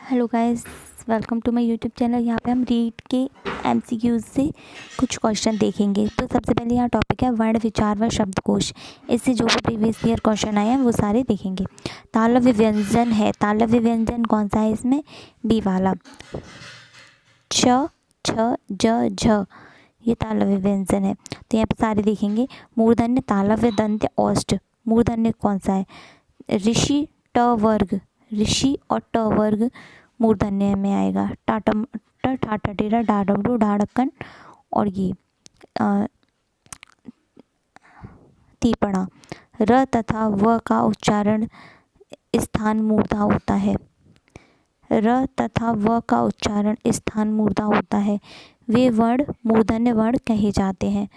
Hello guys, welcome to my YouTube channel. यहाँ पे हम रीड के एमसीक्यूज से कुछ क्वेश्चन देखेंगे। तो सबसे पहले यहाँ टॉपिक है वर्ण विचार व शब्दकोश। इससे जो भी प्रीवियस ईयर क्वेश्चन आए हैं वो सारे देखेंगे। तालव्य व्यंजन है, तालव्य व्यंजन कौन सा है इसमें? बी वाला, छ छ ज झ, ये तालव्य व्यंजन है। तो यहाँ पे सारे देखेंगे। मूर्धन्य, तालव्य, दंत्य, औष्ठ। मूर्धन्य कौन सा है? ऋषि, ट वर्ग, ऋषि और ट वर्ग मूर्धन्य में आएगा। टाटम ट ठाटा टेरा डाडबडू ढाड़कन और ये तीपणा। र तथा व का उच्चारण स्थान मूर्धा होता है। र तथा व का उच्चारण स्थान मूर्धा होता है। वे वर्ण मूर्धन्य वर्ण कहे जाते हैं।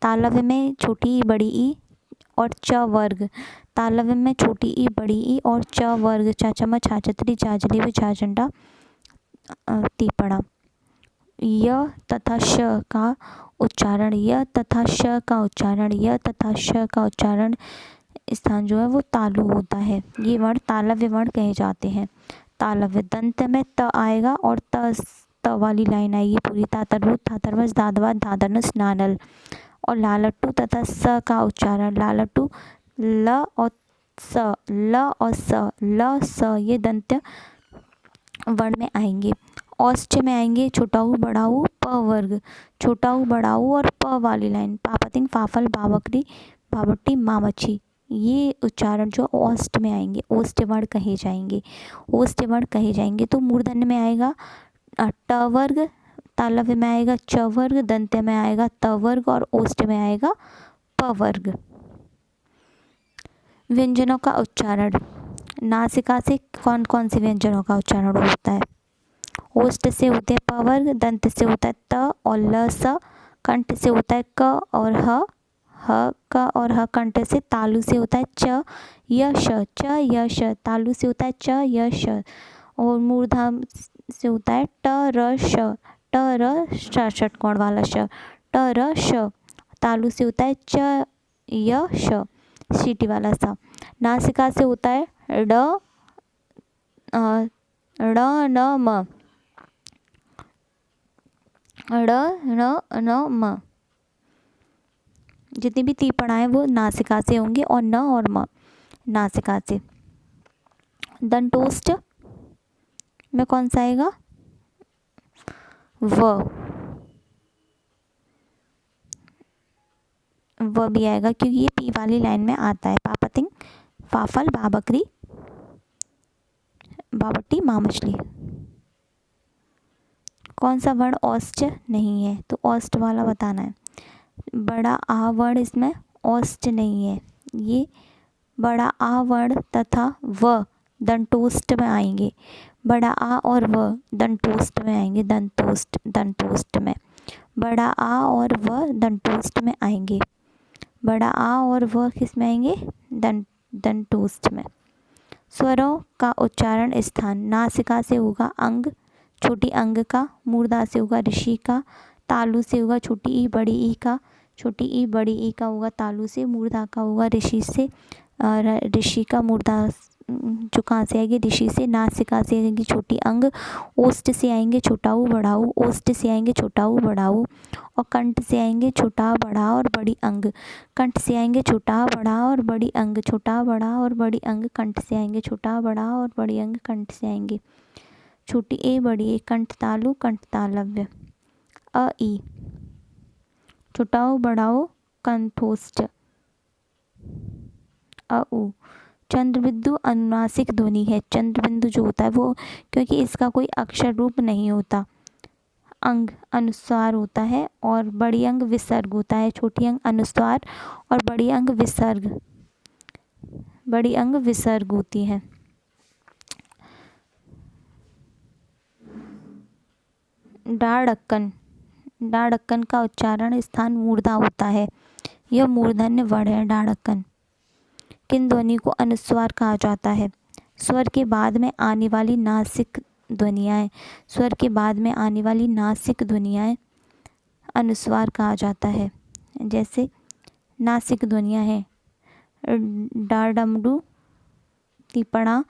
तालव्य में छोटी ई बड़ी ई और च वर्ग। तालव्य में छोटी ई बड़ी ई और च वर्ग, चाचम छाछत्री जाजली व झाझंडा तीपणा। य तथा श का उच्चारण, य तथा श का उच्चारण, य तथा श का उच्चारण स्थान जो है वो तालु होता है। ये वर्ण तालव्य वर्ण कहे जाते हैं। तालव्य दंत में त आएगा और त वाली लाइन आएगी पूरी। तातरभूत, थातरवस, दादवाद, धादरनस, नानल। और लालट्टू तथा स का उच्चारण, लालट्टू ल और स, ल और स, ल स ये दंत्य वर्ण में आएंगे। औष्ठ में आएंगे छोटा ऊ बड़ा ऊ प वर्ग, छोटा ऊ बड़ा ऊ और प वाली लाइन। पापतिंग, फाफल, बावकरी, बावट्टी, मामच्छी, ये उच्चारण जो औष्ठ में आएंगे, औष्ठ वर्ण कहे जाएंगे, औष्ठ वर्ण कहे जाएंगे। तो मूर्धन्य में आएगा ट वर्ग, तालव्य में आएगा च वर्ग, दंत्य में आएगा त वर्ग और औष्ठ में आएगा प वर्ग। व्यंजनों का उच्चारण, नासिका से कौन कौन से व्यंजनों का उच्चारण होता है? ओष्ठ से होते हैं प वर्ग, दंत से होता है त और ल स, कंठ से होता है क और ह क और ह, कंठ से। तालु से होता है च य श, च य श, तालु से होता है च य श। और मूर्धा से होता है ट र श, ट र षटकोण वाला श, ट र श। तालु से होता है च य श, सीटी वाला सा। नासिका से होता है ड न म, ड न म। जितनी भी तीपणाएं वो नासिका से होंगे और न और म नासिका से। दंतोष्ठ में कौन सा आएगा? व भी आएगा क्योंकि ये पी वाली लाइन में आता है। पापतिंग, फाफल, बाबकरी, बावट्टी, मामछली। कौन सा वर्ण औष्ठ नहीं है? तो औष्ठ वाला बताना है। बड़ा आ वर्ण इसमें औष्ठ नहीं है। ये बड़ा आ वर्ण तथा व दंतोष्ठ में आएंगे। बड़ा आ और व दंतोष्ठ में आएंगे, दंतोष्ठ, दंतोष्ठ में। बड़ा आ और व दंतोष्ठ में आएंगे। बड़ा आ और व किस में आएंगे? दंतोष्ठ में। स्वरों का उच्चारण स्थान, नासिका से होगा अंग, छोटी अंग का। मूर्धा से होगा ऋषि का। तालु से होगा छोटी ई बड़ी ई का, छोटी ई बड़ी ई का होगा तालु से। मूर्धा का होगा ऋषि से, ऋषि का। मूर्धा जो कहाँ से आएगी? ऋषि से। नासिका से आएगी छोटी अंग। ओष्ठ से आएंगे छोटा ऊ बड़ा ऊ, ओष्ठ से आएंगे छोटा ऊ बड़ा ऊ। और कंठ से आएंगे छोटा बड़ा और बड़ी अंग। कंठ से आएंगे छोटा बड़ा और बड़ी अंग, छोटा बड़ा और बड़ी अंग कंठ से आएंगे। छोटा बड़ा और बड़ी अंग कंठ से आएंगे। छोटी ए बड़ी ए, कंठ तालु, कंठ तालव्य। अ ई, छोटा ऊ बड़ा ऊ कंठोष्ठ। अ उ, चंद्रबिंदु अनुनासिक ध्वनि है। चंद्रबिंदु जो होता है वो, क्योंकि इसका कोई अक्षर रूप नहीं होता, अंग अनुस्वार होता है और बड़ी अंग विसर्ग होता है। छोटी अंग अनुस्वार और बड़ी अंग विसर्ग, बड़ी अंग विसर्ग होती है। डाढ़क्कन, डाढ़क्कन का उच्चारण स्थान मूर्धा होता है। यह मूर्धन्य वर्ण है डाढ़क्कन। किन ध्वनि को अनुस्वार कहा जाता है? स्वर के बाद में आने वाली नासिक ध्वनियाँ, स्वर के बाद में आने वाली नासिक ध्वनियाँ अनुस्वार कहा जाता है। जैसे नासिक ध्वनियाँ हैं डाडमडू, तीपणा,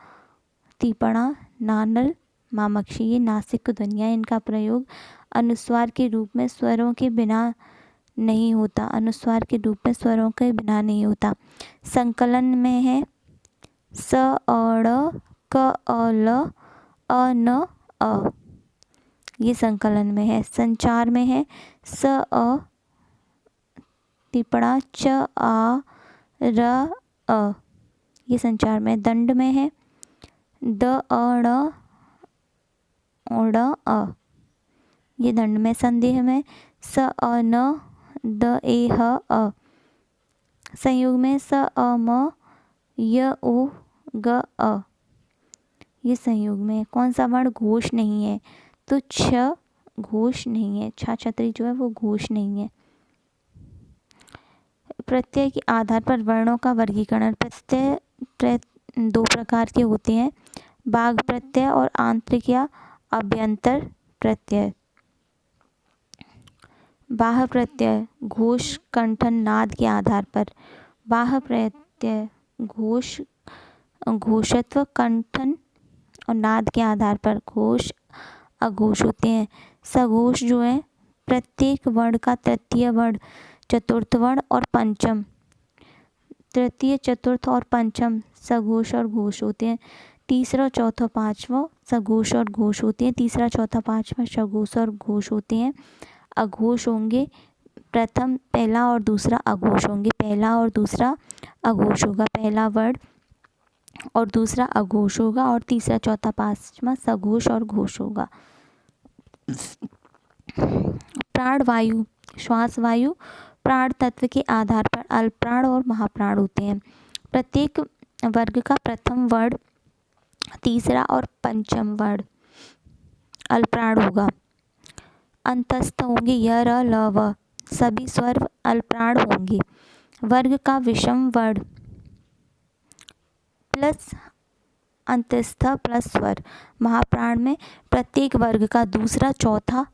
तीपणा, नानल, मामक्षी, ये नासिक ध्वनियाँ, इनका प्रयोग अनुस्वार के रूप में स्वरों के बिना नहीं होता, अनुस्वार के रूप में स्वरों के बिना नहीं होता। संकलन में है स अ ड़ क अ ल अ न अ, ये संकलन में है। संचार में है स अ तिपड़ा च आ र अ, ये संचार में। दंड में है द अ ड़ ड़ अ, ये दंड में। संदेह में स अ न द ए ह अ, संयोग में स अ म य ओ ग अ, ये संयोग में। कौन सा वर्ण घोष नहीं है? तो छ घोष नहीं है, छ छतरी जो है वो घोष नहीं है। प्रत्यय के आधार पर वर्णों का वर्गीकरण। प्रत्यय दो प्रकार के होते हैं, बाह्य प्रत्यय और आंतरिक या अभ्यंतर प्रत्यय। बाह्य प्रत्यय घोष, कंठन, नाद के आधार पर। बाह्य प्रत्यय घोष, घोषत्व, कंठन और नाद के आधार पर घोष अघोष होते हैं। सघोष जो है प्रत्येक वर्ण का तृतीय वर्ण, चतुर्थ वर्ण और पंचम, तृतीय, चतुर्थ और पंचम सघोष और घोष होते हैं। तीसरा, चौथा, पांचवा सघोष और घोष होते हैं। तीसरा, चौथा, पांचवा सघोष और घोष होते हैं। अघोष होंगे प्रथम, पहला और दूसरा अघोष होंगे, पहला और दूसरा अघोष होगा, पहला वर्ण और दूसरा अघोष होगा, और तीसरा, चौथा, पांचवा सघोष और घोष होगा। प्राण वायु, श्वास वायु प्राण तत्व के आधार पर अल्पप्राण और महाप्राण होते हैं। प्रत्येक वर्ग का प्रथम वर्ण, तीसरा और पंचम वर्ण अल्पप्राण होगा। अंतस्थ होंगे य र ल व, सभी स्वर अल्पप्राण होंगे। वर्ग का विषम वर्ण प्लस अंतस्थ प्लस स्वर महाप्राण में प्रत्येक वर्ग का दूसरा, चौथा,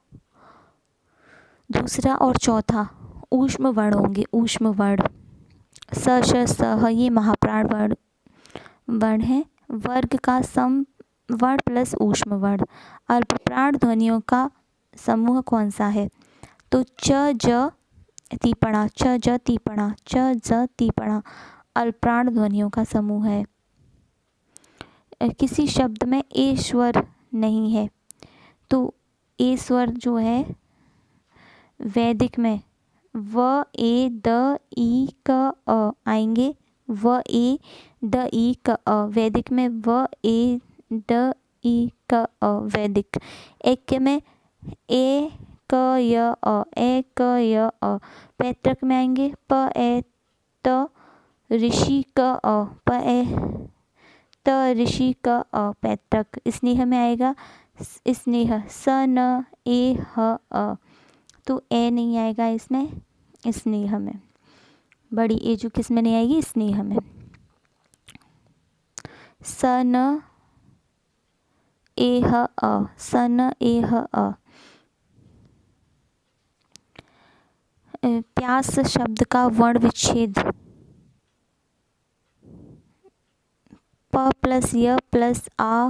दूसरा और चौथा ऊष्म वर्ण होंगे, ऊष्म वर्ण। स श स ह ये महाप्राण वर्ण है। वर्ग का सम वर्ण प्लस ऊष्म वर्ण। अल्पप्राण ध्वनियों का समूह कौन सा है? तो च ज तीपणा, च ज तीपणा, च ज तीपणा अल्पप्राण ध्वनियों का समूह है। किसी शब्द में ए स्वर नहीं है, तो ए स्वर जो है वैदिक में व ए द ई क अ आएंगे, व ए द ई क अ वैदिक में, व ए द ई क अ वैदिक। ऐक्य में ए क य अ, ए क य अ। पैतृक में आएंगे प ए त ऋषि क अ, प ए त ऋषि क अ पैतृक। स्नेह में आएगा स्नेह स न ए ह अ, तो ए नहीं आएगा इसमें, स्नेह में। बड़ी ए जो किस में नहीं आएगी? स्नेह में। स न ए ह अ, स न ए ह अ। प्यास शब्द का वर्ण विच्छेद प प्लस य प्लस आ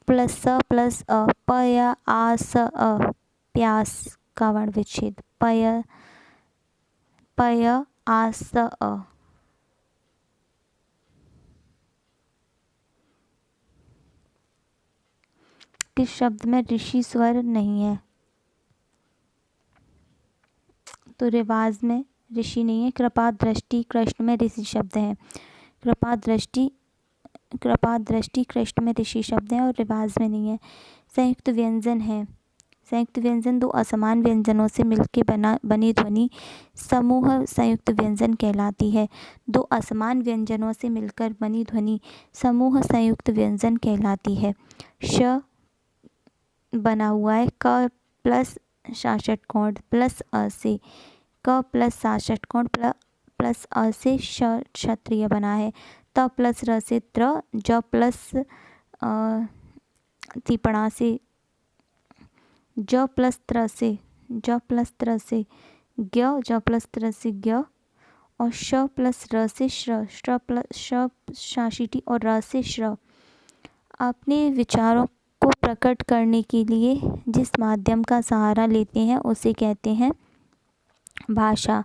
प्लस स प्लस अ, प य आ स अ, प्यास का वर्ण विच्छेद प य आ स अ। किस शब्द में ऋषि स्वर नहीं है? तो रिवाज में ऋषि नहीं है। कृपा दृष्टि कृष्ण में ऋषि शब्द है। कृपा दृष्टि कृष्ण में ऋषि शब्द है और रिवाज में नहीं है। संयुक्त व्यंजन है। संयुक्त व्यंजन दो असमान व्यंजनों से मिलकर बनी ध्वनि समूह संयुक्त व्यंजन कहलाती है। दो असमान व्यंजनों से मिलकर बनी ध्वनि समूह संयुक्त व्यंजन कहलाती है। श बना हुआ है क प्लस शासठ कोण प्लस अ से, क प्लस शासठ कोण प्लस अ से श क्षत्रिय बना है। त प्लस र से त्र, ज प्लस तीपणा से, ज प्लस त्र से, ज प्लस त्र से ज्ञ, ज प्लस त्र से ज्ञ, और श प्लस र से श्र, श्र प्लस श शाशिटी और र से श्र। अपने विचारों को प्रकट करने के लिए जिस माध्यम का सहारा लेते हैं उसे कहते हैं भाषा।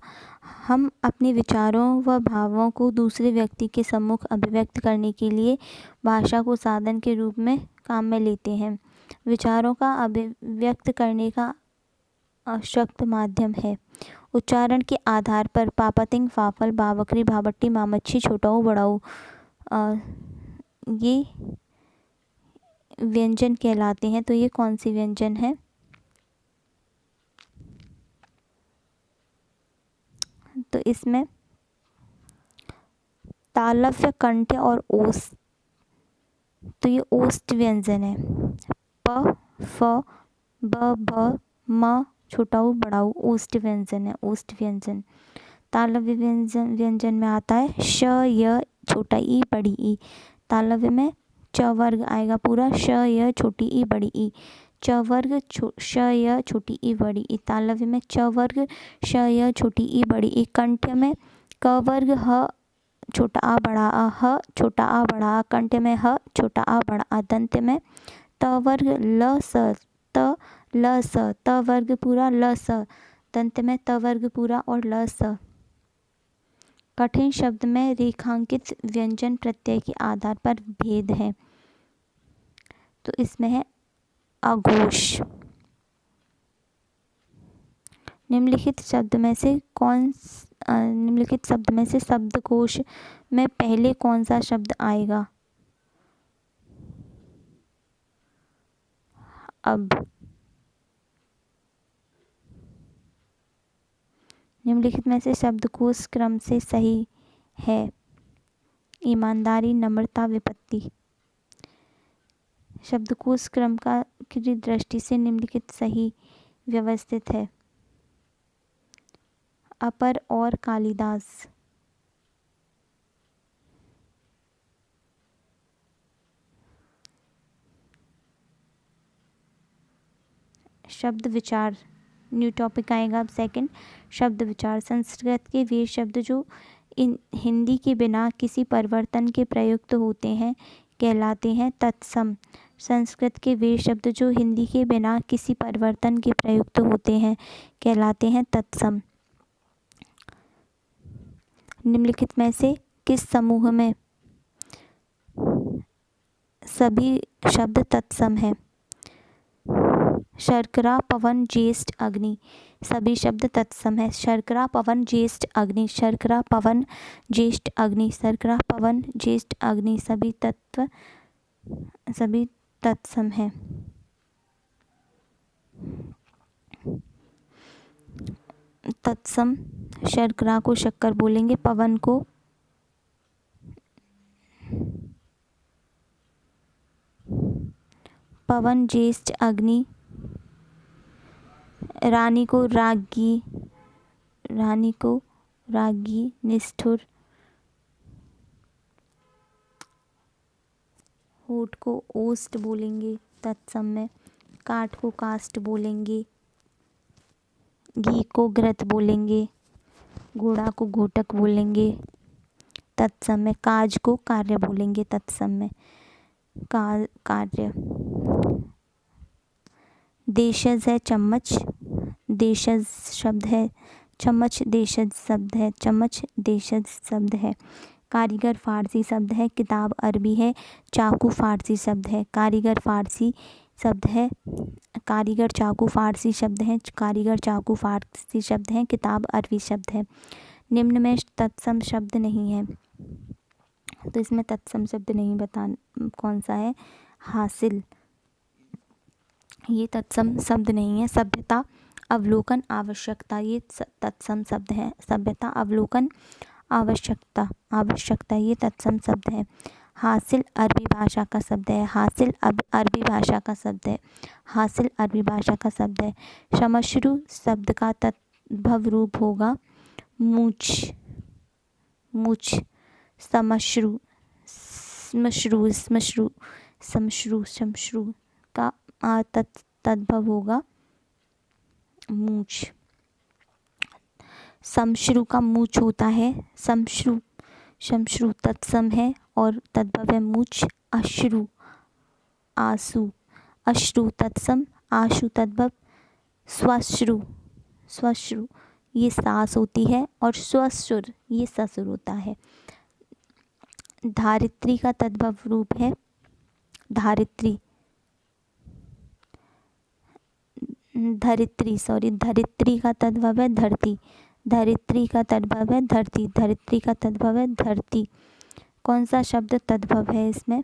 हम अपने विचारों व भावों को दूसरे व्यक्ति के सम्मुख अभिव्यक्त करने के लिए भाषा को साधन के रूप में काम में लेते हैं। विचारों का अभिव्यक्त करने का अशक्त माध्यम है। उच्चारण के आधार पर पापतिंग, फाफल, बावकरी, भावट्टी, मामच्छी, छोटाऊ, बड़ाऊ ये व्यंजन कहलाते हैं। तो ये कौन सी व्यंजन है? तो इसमें तालव्य, कंठ्य और ओस, तो ये ओष्ठ व्यंजन है। प, फ, ब, भ, म, छोटाऊ, बड़ाऊ ओष्ठ व्यंजन है। ओष्ठ व्यंजन तालव्य व्यंजन में आता है श, य, छोटा ई, बड़ी ई। तालव्य में च वर्ग आएगा पूरा, श, य, छोटी ई, बड़ी ई। च वर्ग, श, य, छोटी ई, बड़ी ई। तालव्य में च वर्ग, श, य, छोटी ई, बड़ी ई। कंठ्य में क वर्ग, ह, छोटा आ, बड़ा आ, ह, छोटा आ, बड़ा आ। कंठ्य में ह, छोटा आ, बड़ा आ। दंत्य में त वर्ग, ल, स, त, ल, स, त वर्ग पूरा, ल, स। दंत्य में त वर्ग पूरा और ल, स। कठिन शब्द में रेखांकित व्यंजन प्रत्यय के आधार पर भेद है। तो इसमें है अघोष। निम्नलिखित शब्द में से शब्दकोश में पहले कौन सा शब्द आएगा? अब निम्नलिखित में से शब्दकोश क्रम से सही है? ईमानदारी, नम्रता, विपत्ति। शब्दकोश क्रम की दृष्टि से निम्नलिखित सही व्यवस्थित है। अपर और कालिदास। शब्द विचार, न्यू टॉपिक आएगा अब सेकंड। शब्द विचार संस्कृत के वे शब्द जो हिंदी के बिना किसी परिवर्तन के प्रयुक्त होते हैं कहलाते हैं तत्सम। संस्कृत के वे शब्द जो हिंदी के बिना किसी परिवर्तन के प्रयुक्त होते हैं कहलाते हैं तत्सम। निम्नलिखित में से किस समूह में सभी शब्द तत्सम हैं? शर्करा, पवन, ज्येष्ठ, अग्नि। सभी शब्द तत्सम है। शर्करा, पवन, ज्येष्ठ, अग्नि। शर्करा, पवन, ज्येष्ठ, अग्नि। शर्करा, पवन, ज्येष्ठ, अग्नि सभी तत्सम है। तत्सम शर्करा को शक्कर बोलेंगे, पवन को पवन, ज्येष्ठ, अग्नि। रानी को रागी, निष्ठुर। होठ को ओष्ठ बोलेंगे तत्सम में। काठ को काष्ठ बोलेंगे। घी को घृत बोलेंगे। घोड़ा को घोटक बोलेंगे तत्सम में। काज को कार्य बोलेंगे तत्सम में। कार्य। देशज है चम्मच, देशज शब्द है। चम्मच देशज शब्द है। चम्मच देशज शब्द है। कारीगर फारसी शब्द है। किताब अरबी है। चाकू फारसी शब्द है। कारीगर फारसी शब्द है। कारीगर चाकू फारसी शब्द है। कारीगर चाकू फारसी शब्द है। किताब अरबी शब्द है। निम्न में तत्सम शब्द नहीं है, तो इसमें तत्सम शब्द नहीं कौन सा है? हासिल। ये तत्सम शब्द नहीं है। सभ्यता, अवलोकन, आवश्यकता ये तत्सम शब्द है। सभ्यता, अवलोकन, आवश्यकता ये तत्सम शब्द है। हासिल अरबी भाषा का शब्द है। हासिल अरबी भाषा का शब्द है। हासिल अरबी भाषा का शब्द है। श्मश्रु शब्द का तद्भव रूप होगा मूछ। समश्रु, शमश्रु का तद्भव होगा मूछ। समश्रु का मूछ होता है। शमश्रु तत्सम है और तद्भव है मूछ। अश्रु आंसू। अश्रु तत्सम, आशु तद्भव, श्वश्रु, श्वश्रु ये सास होती है और श्वशुर ये ससुर होता है। धारित्री का तद्भव रूप है धारित्री, धरित्री सॉरी धरित्री का तद्भव है धरती, धरित्री का तद्भव है धरती, धरित्री का तद्भव है धरती। कौन सा शब्द तद्भव है इसमें?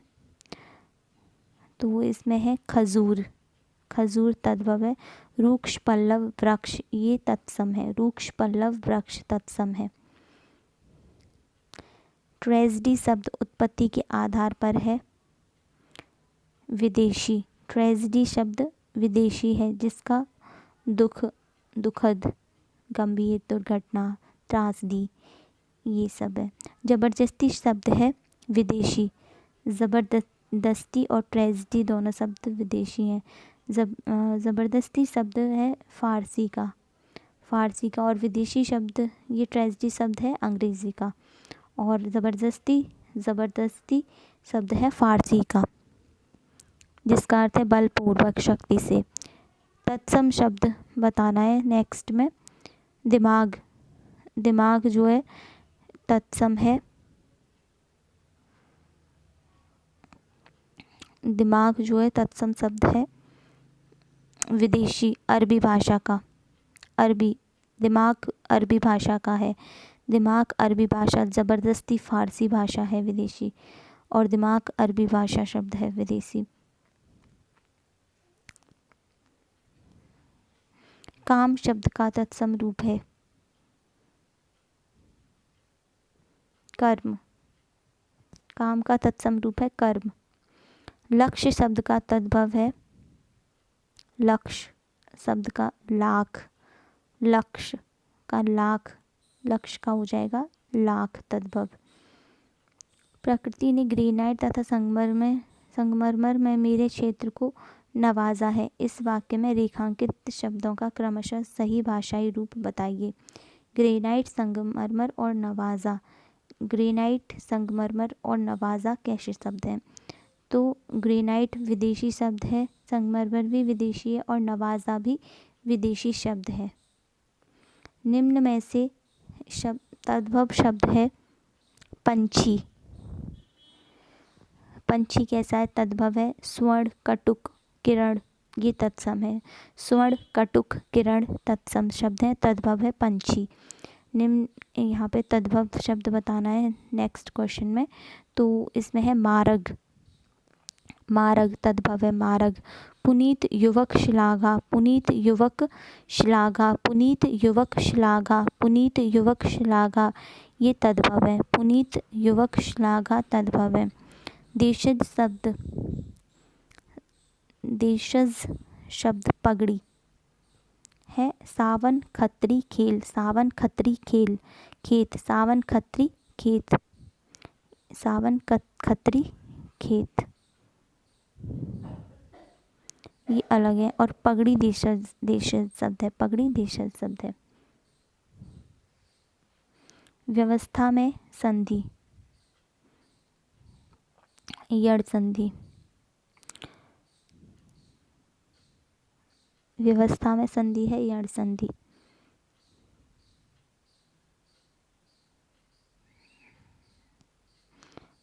तो इसमें है खजूर, खजूर तद्भव है। रूक्ष पल्लव वृक्ष ये तत्सम है, रूक्ष पल्लव वृक्ष तत्सम है। ट्रेजेडी शब्द उत्पत्ति के आधार पर है विदेशी, ट्रेजेडी शब्द विदेशी है जिसका दुख, दुखद, गंभीर, दुर्घटना, त्रासदी ये सब है। जबरदस्ती शब्द है विदेशी, ज़बरदस्ती और ट्रेजेडी दोनों शब्द विदेशी हैं। ज़बरदस्ती शब्द है फ़ारसी का, और विदेशी शब्द ये ट्रेजेडी शब्द है अंग्रेज़ी का, और ज़बरदस्ती शब्द है फ़ारसी का जिसका अर्थ है बलपूर्वक, शक्ति से। तत्सम शब्द बताना है नेक्स्ट में। दिमाग, दिमाग जो है तत्सम है, दिमाग जो है तत्सम शब्द है विदेशी, अरबी भाषा का। अरबी, दिमाग अरबी भाषा का है, दिमाग अरबी भाषा, ज़बरदस्ती फ़ारसी भाषा है विदेशी, और दिमाग अरबी भाषा शब्द है विदेशी। काम शब्द का तत्सम रूप है कर्म, काम का तत्सम रूप है कर्म। लक्ष्य शब्द का तद्भव है लक्ष्य, शब्द का लाख, लक्ष्य का लाख, लक्ष्य का हो जाएगा लाख तद्भव। प्रकृति ने ग्रेनाइट तथा संगमरमर में मेरे क्षेत्र को नवाजा है। इस वाक्य में रेखांकित शब्दों का क्रमशः सही भाषाई रूप बताइए। ग्रेनाइट, संगमरमर और नवाजा। ग्रेनाइट, संगमरमर और नवाजा कैसे शब्द हैं? तो ग्रेनाइट विदेशी शब्द है, संगमरमर भी विदेशी है और नवाजा भी विदेशी शब्द है। निम्न में से तद्भव शब्द है पंछी। पंछी कैसा है? तद्भव है स्वर्ण, कटुक, किरण ये तत्सम है। स्वर्ण, कटुक, किरण तत्सम शब्द है, तद्भव है पंछी। निम्न यहाँ पे तद्भव शब्द बताना है नेक्स्ट क्वेश्चन में। तो इसमें है मार्ग, मार्ग तद्भव है मार्ग। पुनीत युवक श्लाघा, पुनीत युवक श्लाघा, पुनीत युवक श्लाघा, पुनीत युवक श्लाघा ये तद्भव है, पुनीत युवक श्लाघा तद्भव है। देशज शब्द, देशज शब्द पगड़ी है। सावन खत्री खेल, सावन खत्री खेल, खेत, सावन खत्री खेत, सावन खत्री खेत ये अलग है। और पगड़ी देशज शब्द है, पगड़ी देशज शब्द है। व्यवस्था में संधि, यड़ संधि, व्यवस्था में संधि है यड़ संधि।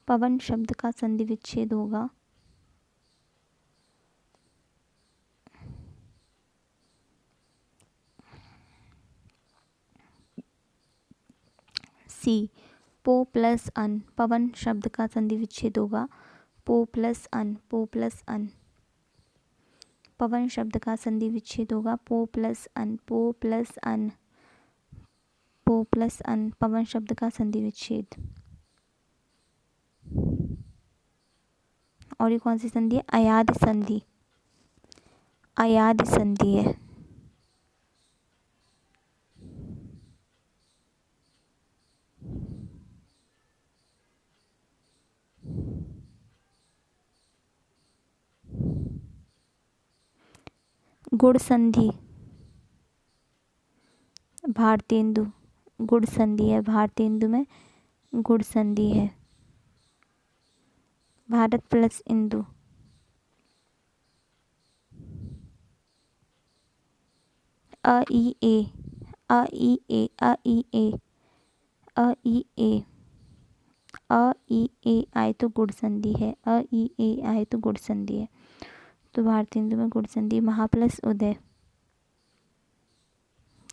पवन शब्द का संधि विच्छेद होगा सी, पो प्लस अन। पवन शब्द का संधि विच्छेद होगा पो प्लस अन, पो प्लस अन। पवन शब्द का संधि विच्छेद होगा पो प्लस अन, पो प्लस अन, पो प्लस अन। पवन शब्द का संधि विच्छेद। और ये कौन सी संधि है? अयाद संधि, अयाद संधि है। गुड़ संधि, भारतेंदु, गुड़ संधि है, भारतेंदु में गुड़ संधि है। भारत प्लस इंदु, अ ई ए, अ ई ए, अ ई ए, अ ई ए, अ ई ए आए तो गुड़ संधि है, अ ई ए आए तो गुड़ संधि है। तो भारतेंदु में गुड़ संधि, महा प्लस उदय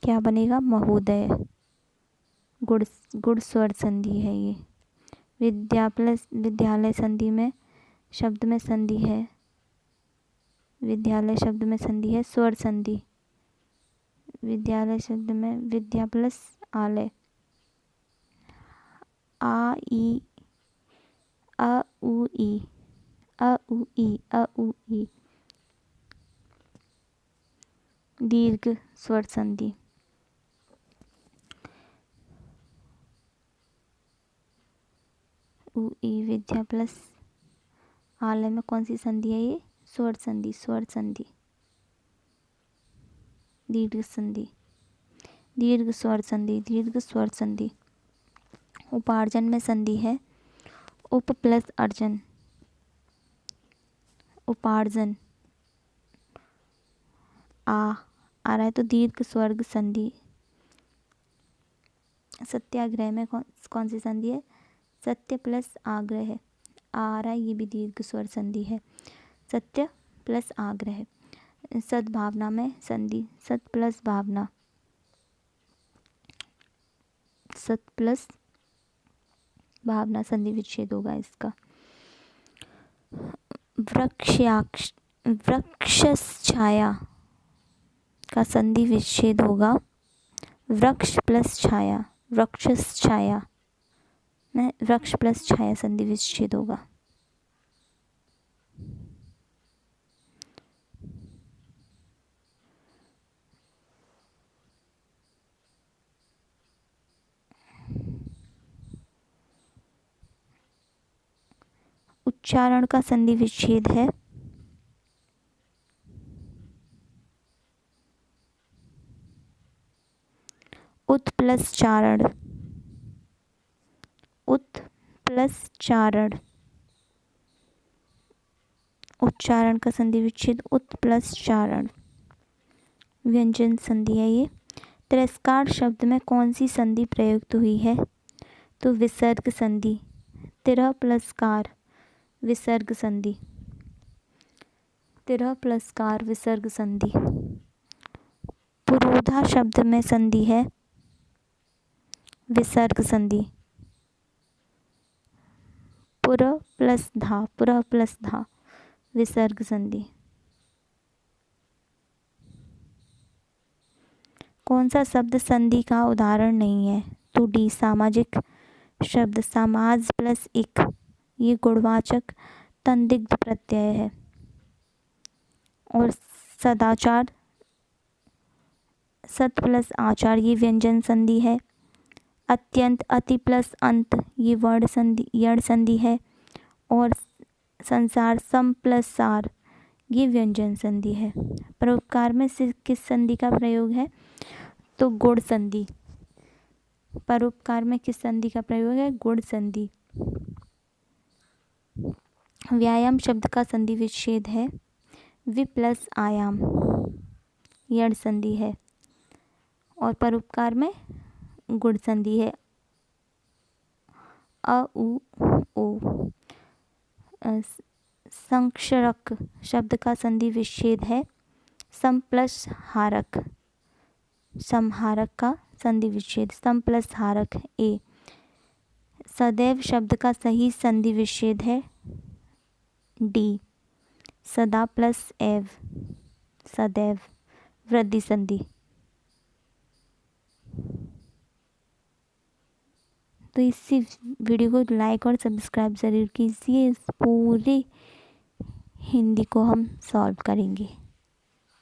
क्या बनेगा, महोदय। गुड़ गुड़ स्वर संधि है ये। विद्या प्लस विद्यालय संधि में शब्द में संधि है, विद्यालय शब्द में संधि है स्वर संधि। विद्यालय शब्द में विद्या प्लस आलय, आ ई, अ उ ई, अ उ ई, अ उ ई, दीर्घ स्वर संधि। उ ई विद्या प्लस आलय में कौन सी संधि है ये, स्वर संधि, स्वर संधि, दीर्घ संधि, दीर्घ स्वर संधि, दीर्घ स्वर संधि। उपार्जन में संधि है उप प्लस अर्जन, उपार्जन, आ रहा है तो दीर्घ स्वर्ग संधि। सत्याग्रह में कौन सी संधि है, सत्य प्लस आग्रह है, आ रहा है ये भी दीर्घ स्वर संधि है, सत्य प्लस आग्रह। सद्भावना में संधि, सत प्लस भावना, सत प्लस भावना संधि विच्छेद होगा इसका। वृक्षछाया का संधि विच्छेद होगा, वृक्ष प्लस छाया, वृक्षछाया में वृक्ष प्लस छाया संधि विच्छेद होगा। उच्चारण का संधि विच्छेद है उत प्लस चारण, उत प्लस चारण, उच्चारण का संधि विच्छेद उत प्लस चारण। व्यंजन संधि है ये। तिरस्कार शब्द में कौन सी संधि प्रयुक्त हुई है, तो विसर्ग संधि, तिरह प्लस कार, विसर्ग संधि, तिरह प्लस कार विसर्ग संधि। पुरोधा शब्द में संधि है विसर्ग संधि, पुर प्लस धा, पुरः प्लस धा विसर्ग संधि। कौन सा शब्द संधि का उदाहरण नहीं है, तो डी सामाजिक शब्द, समाज प्लस इक ये गुणवाचक तंदिग्ध प्रत्यय है। और सदाचार, सत प्लस आचार ये व्यंजन संधि है। अत्यंत, अति प्लस अंत ये वर्ण संधि, यण संधि है। और संसार, सम प्लस सार ये व्यंजन संधि है। परोपकार में किस संधि का प्रयोग है, तो गुण संधि। परोपकार में किस संधि का प्रयोग है, गुण संधि। व्यायाम शब्द का संधि विच्छेद है वि प्लस आयाम, यण संधि है। और परोपकार में गुण संधि है अ उ ओ। संक्षरक शब्द का संधि विच्छेद है सम प्लस हारक, समहारक का संधि विच्छेद, सम प्लस हारक ए। सदैव शब्द का सही संधि विच्छेद है डी, सदा प्लस एव, सदैव, वृद्धि संधि। तो इसी वीडियो को लाइक और सब्सक्राइब ज़रूर कीजिए, इस पूरे हिंदी को हम सॉल्व करेंगे।